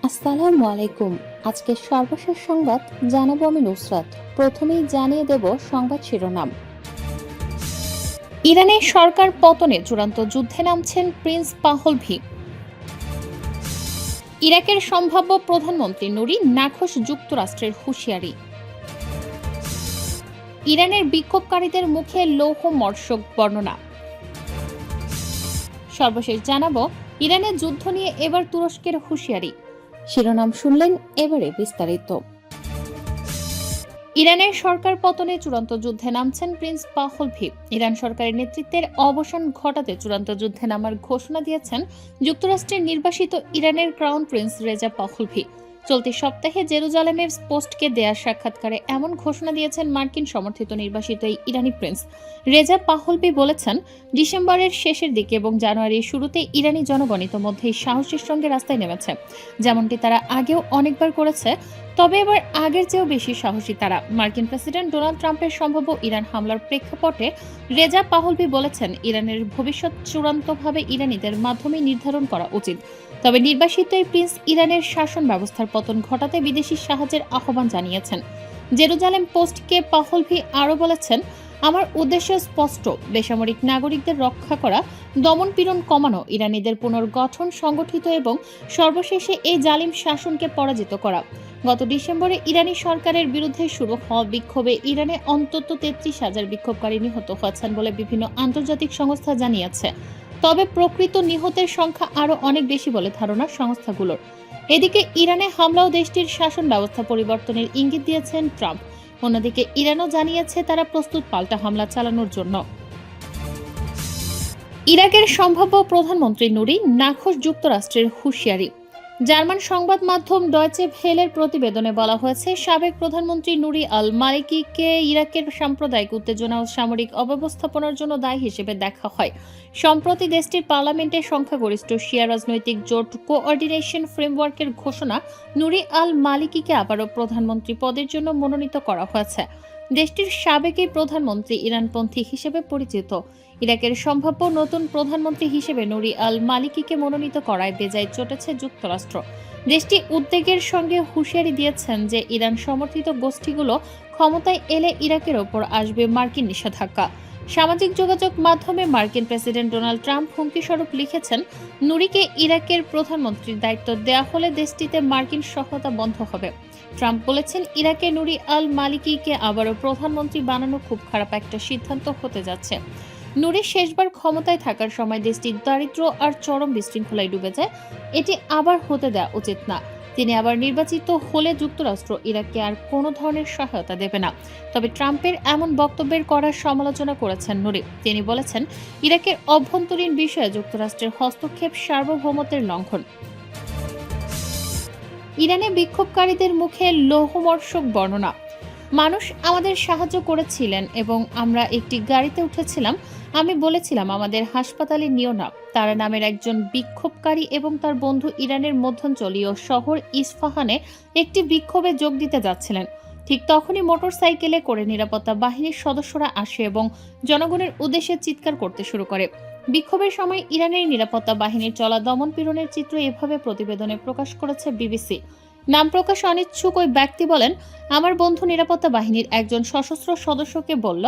আসসালামু আলাইকুম। আজকে সর্বশেষ সংবাদ জানাবো আমি নুসরাত। প্রথমেই জানিয়ে দেব সংবাদ শিরোনাম। ইরানের সরকার পতনে চূড়ান্ত যুদ্ধে নামছেন প্রিন্স পাহলভি। ইরাকের সম্ভাব্য প্রধানমন্ত্রী নুরি নাখোশ, যুক্তরাষ্ট্রের হুঁশিয়ারি। ইরানের বিক্ষোভকারীদের মুখে লৌহমর্ষক বর্ণনা। সর্বশেষ জানাবো ইরানের যুদ্ধ নিয়ে এবার তুরস্কের হুঁশিয়ারি। শিরোনাম শুনলেন, এবারে বিস্তারিত। ইরানের সরকার পতনে চূড়ান্ত যুদ্ধে নামছেন প্রিন্স পাহলভি। ইরান সরকারের নেতৃত্বের অবসান ঘটাতে চূড়ান্ত যুদ্ধে নামার ঘোষণা দিয়েছেন যুক্তরাষ্ট্রের নির্বাসিত ইরানের ক্রাউন প্রিন্স রেজা পাহলভি। চলতি সপ্তাহে জেরুজালেমে পোস্টকে দেয়া সাক্ষাৎকারে এমন ঘোষণা দিয়েছেন মার্কিন সমর্থিত নির্বাসিত এই ইরানি প্রিন্স। রেজা পাহলভি বলেছেন, ডিসেম্বরের শেষের দিকে এবং জানুয়ারির শুরুতে ইরানি জনগণ ইতোমধ্যেই সাহসের সঙ্গে রাস্তায় নেমেছে, যেমনটি তারা আগেও অনেকবার করেছে। তবে এবার আগের চেয়েও বেশি সাহসী তারা। মার্কিন প্রেসিডেন্ট ডোনাল্ড ট্রাম্পের সম্ভাব্য ইরান হামলার প্রেক্ষাপটে রেজা পাহলভি বলেছেন, ইরানের ভবিষ্যৎ চূড়ান্তভাবে ইরানিদের মাধ্যমে নির্ধারণ করা উচিত। তবে নির্বাসিত এই প্রিন্স ইরানের শাসন ব্যবস্থার পতন ঘটাতে বিদেশি সাহায্যের আহ্বান জানিয়েছেন। জেরুজালেম পোস্টকে পাহলভি আরও বলেছেন, আমার উদ্দেশ্য স্পষ্ট, বেসামরিক নাগরিকদের রক্ষা করা, দমনপীড়ন কমানো, ইরানিদের পুনর্গঠন, সংগঠিত এবং সর্বশেষে এই জালিম শাসনকে পরাজিত করা। গত ডিসেম্বরে ইরানি সরকারের বিরুদ্ধে শুরু হওয়া বিক্ষোভে ইরানে অন্তত 33,000 বিক্ষোভকারী নিহত হয়েছেন বলে বিভিন্ন আন্তর্জাতিক সংস্থা জানিয়েছে। তবে প্রকৃত নিহতের সংখ্যা আরও অনেক বেশি বলে ধারণা সংস্থাগুলোর। এদিকে ইরানে হামলা ও দেশটির শাসন ব্যবস্থা পরিবর্তনের ইঙ্গিত দিয়েছেন ট্রাম্প। অন্যদিকে ইরানও জানিয়েছে তারা প্রস্তুত পাল্টা হামলা চালানোর জন্য। ইরাকের সম্ভাব্য প্রধানমন্ত্রী নুরি নাখোশ, যুক্তরাষ্ট্রের হুঁশিয়ারি। জার্মান সংবাদ মাধ্যম ডয়চে ভেলের প্রতিবেদনে বলা হয়েছে, সাবেক প্রধানমন্ত্রী নুরি আল মালিকিকে ইরাকের সাম্প্রদায়িক উত্তেজনা ও সামরিক অব্যবস্থাপনার জন্য দায়ী হিসেবে দেখা হয়। সম্প্রতি দেশটির পার্লামেন্টের সংখ্যাগরিষ্ঠ শিয়া রাজনৈতিক জোট কোঅর্ডিনেশন ফ্রেমওয়ার্কের ঘোষণা, নুরি আল মালিকিকে আবারও প্রধানমন্ত্রী পদের জন্য মনোনীত করা হয়েছে। দেশটির সাবেক এই প্রধানমন্ত্রী ইরানপন্থী হিসেবে পরিচিত। ইরাকের সম্ভাব্য নতুন প্রধানমন্ত্রী হিসেবে নুরি আল মালিকিকে মনোনীত করায় বেজায় চটেছে যুক্তরাষ্ট্র। দেশটি উদ্বেগের সঙ্গে হুঁশিয়ারি দিয়েছেন যে ইরান সমর্থিত গোষ্ঠীগুলো ক্ষমতায় এলে ইরাকের ওপর আসবে মার্কিন নিষেধাজ্ঞা। সামাজিক যোগাযোগ মাধ্যমে মার্কিন প্রেসিডেন্ট ডোনাল্ড ট্রাম্প হুমকিস্বরূপ লিখেছেন, নুরিকে ইরাকের প্রধানমন্ত্রীর দায়িত্ব দেওয়া হলে দেশটিতে মার্কিন সহায়তা বন্ধ হবে। ট্রাম্প বলেছেন, ইরাকে নুরি আল মালিকিকে আবারও প্রধানমন্ত্রী বানানো খুব খারাপ একটা সিদ্ধান্ত হতে যাচ্ছে। নুরি শেষবার ক্ষমতায় থাকার সময় দেশটি দারিদ্র্য আর চরম বিশৃঙ্খলায় ডুবে যায়। এটি আবার হতে দেওয়া উচিত না। তিনি আবার নির্বাচিত হলে যুক্তরাষ্ট্র ইরাককে আর কোনো ধরনের সহায়তা দেবে না। তবে ট্রাম্পের এমন বক্তব্যের কড়া সমালোচনা করেছেন নুরি। তিনি বলেছেন, ইরাকের অভ্যন্তরীণ বিষয়ে যুক্তরাষ্ট্রের হস্তক্ষেপ সার্বভৌমত্বের লঙ্ঘন। ইরানে বিক্ষোভকারীদের মুখে লৌহমর্ষক বর্ণনা। মানুষ আমাদের সাহায্য করেছিলেন এবং আমরা একটি গাড়িতে উঠেছিলাম। আমি বলেছিলাম, আমাদের হাসপাতালে নিও না। তারা নামের একজন বিক্ষোভকারী এবং তার বন্ধু ইরানের মধ্যাঞ্চলীয় শহর ইস্পাহানে একটি বিক্ষোভে যোগ দিতে যাচ্ছিলেন। ঠিক তখনই মোটরসাইকেলে করে নিরাপত্তা বাহিনীর সদস্যরা আসে এবং জনগণের উদ্দেশ্যে চিৎকার করতে শুরু করে। বিক্ষোভের সময় ইরানের নিরাপত্তা বাহিনীর চলা দমনপীড়নের চিত্র এভাবে প্রতিবেদনে প্রকাশ করেছে বিবিসি। নাম প্রকাশ অনিচ্ছুক ওই ব্যক্তি বলেন, আমার বন্ধু নিরাপত্তা বাহিনীর একজন সশস্ত্র সদস্যকে বলল,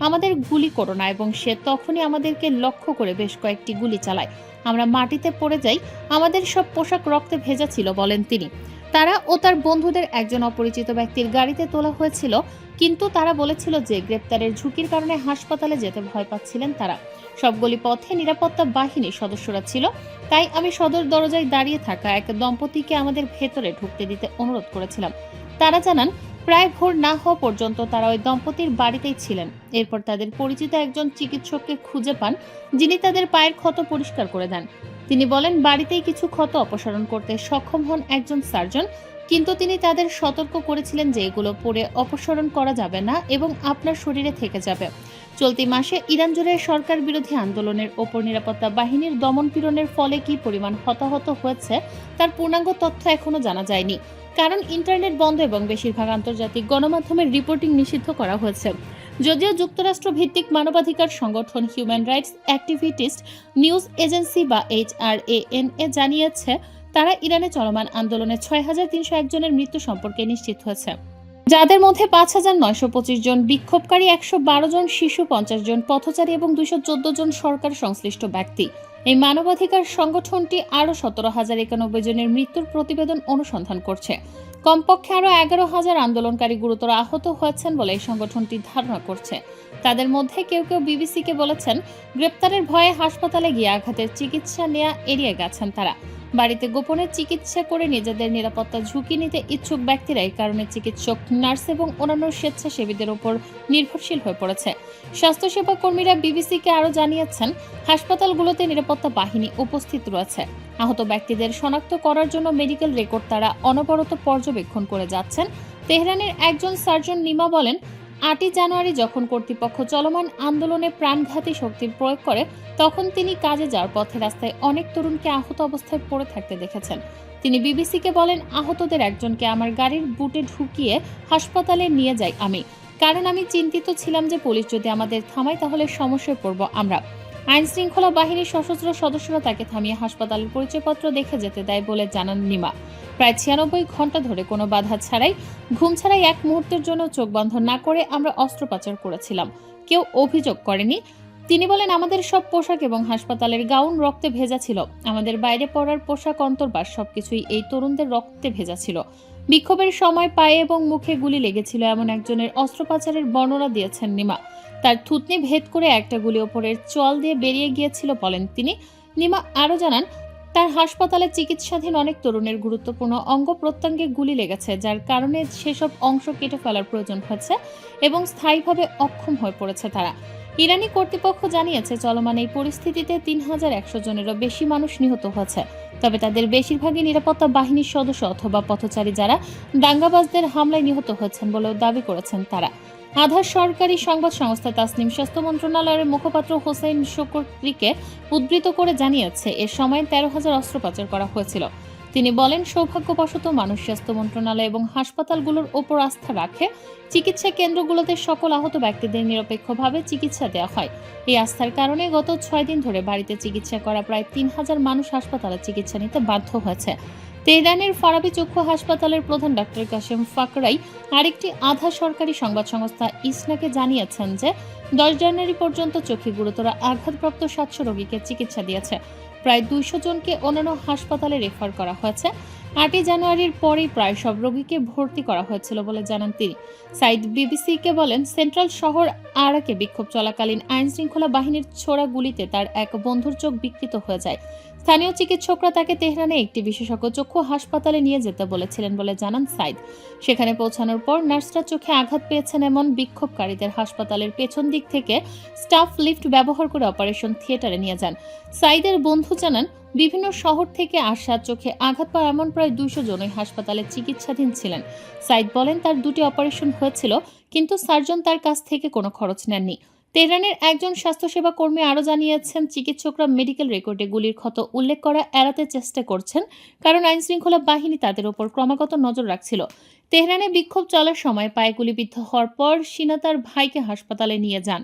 আমাদের গুলি করো না, এবং সে তখনই আমাদেরকে লক্ষ্য করে বেশ কয়েকটি গুলি চালায়। আমরা মাটিতে পড়ে যাই। আমাদের সব পোশাক রক্তে ভেজা ছিল, বলেন তিনি। তারা ও তার বন্ধুদের একজন অপরিচিত ব্যক্তির গাড়িতে তোলা হয়েছিল, কিন্তু তারা বলেছিল যে গ্রেপ্তারের ঝুঁকির কারণে হাসপাতালে যেতে ভয় পাচ্ছিলেন তারা। সবগুলি পথে নিরাপত্তা বাহিনীর সদস্যরা ছিল। তাই আমি সদর দরজায় দাঁড়িয়ে থাকা এক দম্পতিকে আমাদের ভেতরে ঢুকতে দিতে অনুরোধ করেছিলাম। তারা জানান, প্রায় ভোর না হওয়া পর্যন্ত তারা ওই দম্পতির বাড়িতেই ছিলেন। এরপর তাদের পরিচিত একজন চিকিৎসককে খুঁজে পান, যিনি তাদের পায়ের ক্ষত পরিষ্কার করে দেন। তিনি বলেন, বাড়িতেই কিছু ক্ষত অপসারণ করতে সক্ষম হন একজন সার্জন, কিন্তু তিনি তাদের সতর্ক করেছিলেন যে এগুলো পরে অপসারণ করা যাবে না এবং আপনার শরীরে থেকে যাবে। চলতি মাসে ইরান জুড়ে সরকার বিরোধী আন্দোলনের ওপর নিরাপত্তা বাহিনীর দমনপীড়নের ফলে কি পরিমাণ হতাহত হয়েছে তার পূর্ণাঙ্গ তথ্য এখনো জানা যায়নি, কারণ ইন্টারনেট বন্ধ এবং বেশিরভাগ আন্তর্জাতিক গণমাধ্যমের রিপোর্টিং নিষিদ্ধ করা হয়েছে। যদিও যুক্তরাষ্ট্র ভিত্তিক মানবাধিকার সংগঠন human rights activist news agency বা HRANA জানিয়েছে তারা ইরানে চলমান আন্দোলনে 6,301 জনের মৃত্যু সম্পর্কে নিশ্চিত হয়েছে, যাদের মধ্যে 5,925 জন বিক্ষোভকারী, 112 জন শিশু, 50 জন পথচারী এবং 214 জন সরকার সংশ্লিষ্ট ব্যক্তি। এই মানবাধিকার সংগঠনটি আরও 17,091 জনের মৃত্যুর প্রতিবেদন অনুসন্ধান করছে। কমপক্ষে আরও 11,000 আন্দোলনকারী গুরুতর আহত হয়েছেন বলে এই সংগঠনটি ধারণা করছে। তাদের মধ্যে কেউ কেউ বিবিসিকে বলেছেন, গ্রেপ্তারের ভয়ে হাসপাতালে গিয়ে আঘাতের চিকিৎসা নেওয়া এড়িয়ে গেছেন তারা। বাড়িতে গোপনে চিকিৎসা করে নিজেদের নিরাপত্তা ঝুঁকি নিতে ইচ্ছুক ব্যক্তিরা এই কারণে চিকিৎসক, নার্স এবং অন্যান্য স্বেচ্ছাসেবীদের উপর নির্ভরশীল হয়ে পড়েছে। স্বাস্থ্যসেবা কর্মীরা বিবিসিকে আরও জানিয়েছেন, হাসপাতালগুলোতে নিরাপত্তা বাহিনী উপস্থিত রয়েছে। আহত ব্যক্তিদের শনাক্ত করার জন্য মেডিকেল রেকর্ড তারা অনবরত পর্যবেক্ষণ করে যাচ্ছেন। তেহরানের একজন সার্জন নিমা বলেন, 8 জানুয়ারি যখন কর্তৃপক্ষ চলমান আন্দোলনে প্রাণঘাতী শক্তির প্রয়োগ করে, তখন তিনি কাজে যাওয়ার পথে রাস্তায় অনেক তরুণকে আহত অবস্থায় পড়ে থাকতে দেখেছেন। তিনি বিবিসিকে বলেন, আহতদের একজনকে আমার গাড়ির বুটে ঢুকিয়ে হাসপাতালে নিয়ে যাই আমি, কারণ আমি চিন্তিত ছিলাম যে পুলিশ যদি আমাদের থামায় তাহলে সমস্যায় পড়ব আমরা। আইন শৃঙ্খলা বাহিনীর সশস্ত্র সদস্যরা তাকে থামিয়ে হাসপাতালের পরিচয়পত্র দেখে যেতে দেয় বলে জানান নিমা। প্রায় 96 ঘন্টা ধরে কোনো বাধা ছাড়াই, ঘুম ছাড়াই, এক মুহূর্তের জন্য চোখ বন্ধ না করে আমরা অস্ত্রোপচার করেছিলাম। কেউ অভিযোগ করেনি। তিনি বলেন, আমাদের সব পোশাক এবং হাসপাতালের গাউন রক্তে ভেজা ছিল। আমাদের বাইরে পরার পোশাক, অন্তর্বাস সবকিছুই এই তরুণদের রক্তে ভেজা ছিল। বিক্ষোভের সময় পায়ে এবং মুখে গুলি লেগেছিল এমন একজনের অস্ত্রোপচারের বর্ণনা দিয়েছেন নিমা। তার থুতনি ভেদ করে একটা গুলি ওপরের চোয়াল দিয়ে বেরিয়ে গিয়েছিল বলেন তিনি। নিমা আরও জানান, তার হাসপাতালে চিকিৎসাধীন অনেক তরুণের গুরুত্বপূর্ণ অঙ্গ প্রত্যঙ্গে গুলি লেগেছে, যার কারণে সেসব অংশ কেটে ফেলার প্রয়োজন হয়েছে এবং স্থায়ীভাবে অক্ষম হয়ে পড়েছে তারা। ইরানি কর্তৃপক্ষ জানিয়েছে, চলমান এই পরিস্থিতিতে 3,100 জনেরও বেশি মানুষ নিহত হয়েছে। তবে তাদের বেশিরভাগই নিরাপত্তা বাহিনীর সদস্য অথবা পথচারী, যারা দাঙ্গাবাজদের হামলায় নিহত হয়েছেন বলেও দাবি করেছেন তারা। আধার সরকারি সংবাদ সংস্থা তাসনিম স্বাস্থ্য মন্ত্রণালয়ের মুখপাত্র হোসেন শকরিকে উদ্ধৃত করে জানিয়েছে, এ সময় 13,000 অস্ত্রোপচার করা হয়েছিল। তিনি বলেন, সৌভাগ্যবশত মানুষ স্বাস্থ্য মন্ত্রণালয় এবং হাসপাতালগুলোর ওপর আস্থা রাখে। চিকিৎসা কেন্দ্রগুলোতে সকল আহত ব্যক্তিদের নিরপেক্ষভাবে চিকিৎসা দেওয়া হয়। এই আস্থার কারণে গত 6 দিন ধরে বাড়িতে চিকিৎসা করা প্রায় 3,000 মানুষ হাসপাতালে চিকিৎসা নিতে বাধ্য হয়েছে। তেহরানের ফারাবি চক্ষু হাসপাতালের প্রধান ডাক্তার কাশেম ফাকরাই আরেকটি আধা সরকারি সংবাদ সংস্থা ইসনাকে জানিয়েছেন যে 10 জানুয়ারি পর্যন্ত চোখে গুরুতর আঘাতপ্রাপ্ত 700 রোগীকে চিকিৎসা দিয়েছে। প্রায় 200 জনকে অন্যান্য হাসপাতালে রেফার করা হয়েছে। 8 জানুয়ারির পরেই প্রায় সব রোগীকে ভর্তি করা হয়েছিল বলে জানান তিনি। সাইদ বিবিসিকে বলেন, সেন্ট্রাল শহর আরাকে বিক্ষোভ চলাকালীন আইন শৃঙ্খলা বাহিনীর ছোড়া গুলিতে তার এক বন্ধুর চোখ বিকৃত হয়ে যায়। স্থানীয় চিকিৎসকরা তাকে তেহরানে একটি বিশেষজ্ঞ চক্ষু হাসপাতালে নিয়ে যেতে বলেছিলেন বলে জানান সাইদ। সেখানে পৌঁছানোর পর নার্সরা চোখে আঘাত পেয়েছেন এমন বিক্ষোভকারীদের হাসপাতালের পেছন দিক থেকে স্টাফ লিফট ব্যবহার করে অপারেশন থিয়েটারে নিয়ে যান। সাইদের বন্ধু জানান, বিভিন্ন শহর থেকে আসা চোখে আঘাত পাওয়া এমন প্রায় 200 জনই হাসপাতালে চিকিৎসাধীন ছিলেন। সাইদ বলেন, তার 2টি অপারেশন হয়েছিল, কিন্তু সার্জন তার কাছ থেকে কোনো খরচ নেননি। তেহরানের একজন স্বাস্থ্যসেবা কর্মী আরও জানিয়েছেন, চিকিৎসকরা মেডিকেল রেকর্ডে গুলির ক্ষত উল্লেখ করা এড়াতে চেষ্টা করছেন, কারণ আইনশৃঙ্খলা বাহিনী তাদের ওপর ক্রমাগত নজর রাখছিল। তেহরানে বিক্ষোভ চলার সময় পায়ে গুলিবিদ্ধ হওয়ার পর সিনা তার ভাইকে হাসপাতালে নিয়ে যান।